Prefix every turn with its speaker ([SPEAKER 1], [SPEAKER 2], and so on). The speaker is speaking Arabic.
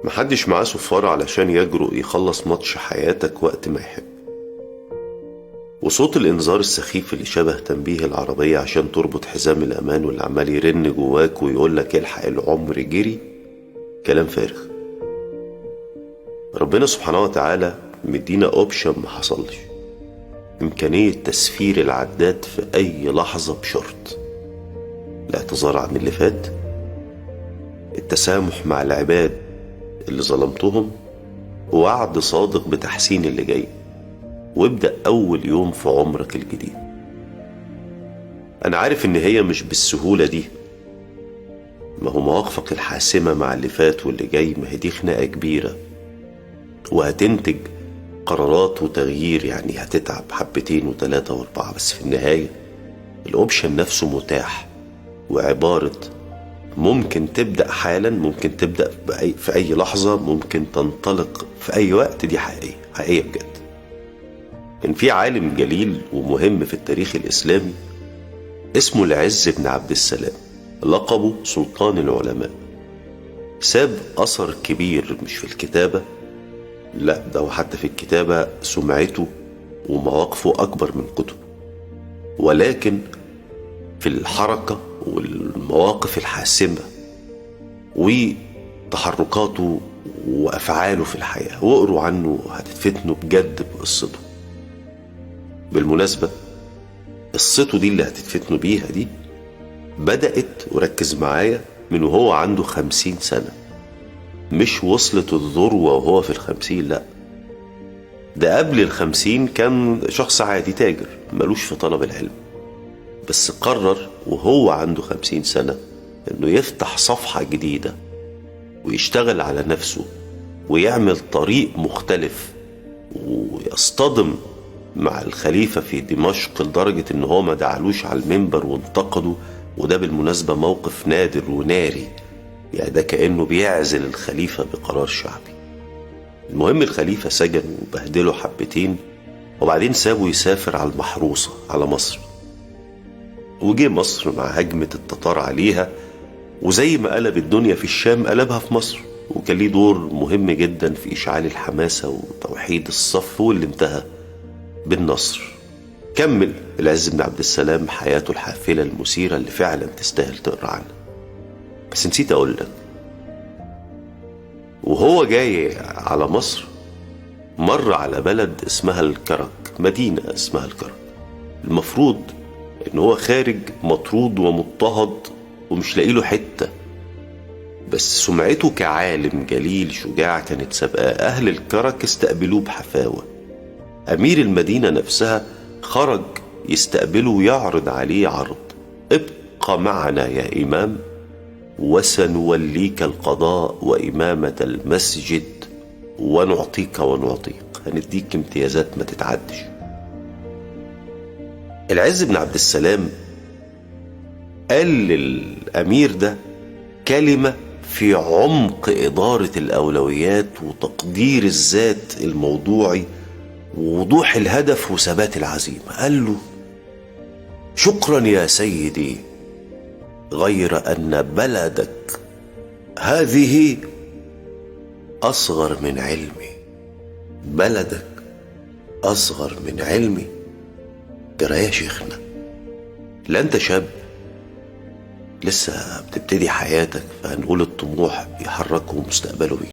[SPEAKER 1] محدش معاه صفارة علشان يجرؤ يخلص ماتش حياتك وقت ما يحب. وصوت الإنذار السخيف اللي شبه تنبيه العربية عشان تربط حزام الأمان واللي عمال يرن جواك ويقولك الحق العمر جري، كلام فارغ. ربنا سبحانه وتعالى مدينا اوبشن ما حصلش، إمكانية تسفير العداد في أي لحظة بشرط الاعتذار عن اللي فات، التسامح مع العباد اللي ظلمتهم، ووعد صادق بتحسين اللي جاي، وابدأ أول يوم في عمرك الجديد. أنا عارف إن هي مش بالسهولة دي، ما هو مواقفك الحاسمة مع اللي فات واللي جاي، ما هي دي خناقة كبيرة وهتنتج قرارات وتغيير، يعني هتتعب حبتين وثلاثة واربعة، بس في النهاية الأوبشن نفسه متاح. وعبارة ممكن تبدأ حالا، ممكن تبدأ في أي لحظة، ممكن تنطلق في أي وقت، دي حقيقية حقيقية بجد. كان في عالم جليل ومهم في التاريخ الإسلامي اسمه العز بن عبد السلام، لقبه سلطان العلماء. ساب أثر كبير مش في الكتابة، لا ده وحتى في الكتابة سمعته ومواقفه أكبر من كتبه، ولكن في الحركة والمواقف الحاسمة وتحركاته وأفعاله في الحياة، واقروا عنه هتتفتنوا بجد بقصته. بالمناسبة قصته دي اللي هتتفتنوا بيها دي بدأت، وركز معايا، من وهو عنده 50 سنة. مش وصلت الذروة وهو في 50، لا ده قبل 50 كان شخص عادي تاجر ملوش في طلب العلم، بس قرر وهو عنده 50 سنة انه يفتح صفحة جديدة ويشتغل على نفسه ويعمل طريق مختلف ويصطدم مع الخليفة في دمشق، لدرجة ان هو ما دعلوش على المنبر وانتقده. وده بالمناسبة موقف نادر وناري، يعني ده كأنه بيعزل الخليفة بقرار شعبي. المهم الخليفة سجن وبهدله حبتين، وبعدين سابه يسافر على المحروسة على مصر، وجه مصر مع هجمة التتار عليها، وزي ما قلب الدنيا في الشام قلبها في مصر، وكان ليه دور مهم جدا في إشعال الحماسة وتوحيد الصف، واللي انتهى بالنصر. كمل العز بن عبد السلام حياته الحافلة المثيرة اللي فعلا تستاهل تقرأ عنها. بس نسيت أقول لك، وهو جاي على مصر مر على بلد اسمها الكرك، مدينة اسمها الكرك. المفروض ان هو خارج مطرود ومضطهد ومش لاقي له حتة، بس سمعته كعالم جليل شجاع كانت سابقاه. اهل الكرك استقبلوه بحفاوة، امير المدينة نفسها خرج يستقبله ويعرض عليه عرض: ابقى معنا يا امام وسنوليك القضاء وامامة المسجد ونعطيك هنديك امتيازات ما تتعدش. العز بن عبد السلام قال للأمير ده كلمة في عمق إدارة الأولويات وتقدير الذات الموضوعي ووضوح الهدف وثبات العزيمة. قال له: شكرا يا سيدي، غير أن بلدك هذه أصغر من علمي. بلدك أصغر من علمي؟ ترى يا شيخنا، لا انت شاب لسه بتبتدي حياتك، فهنقول الطموح بيحركه مستقبله بيه.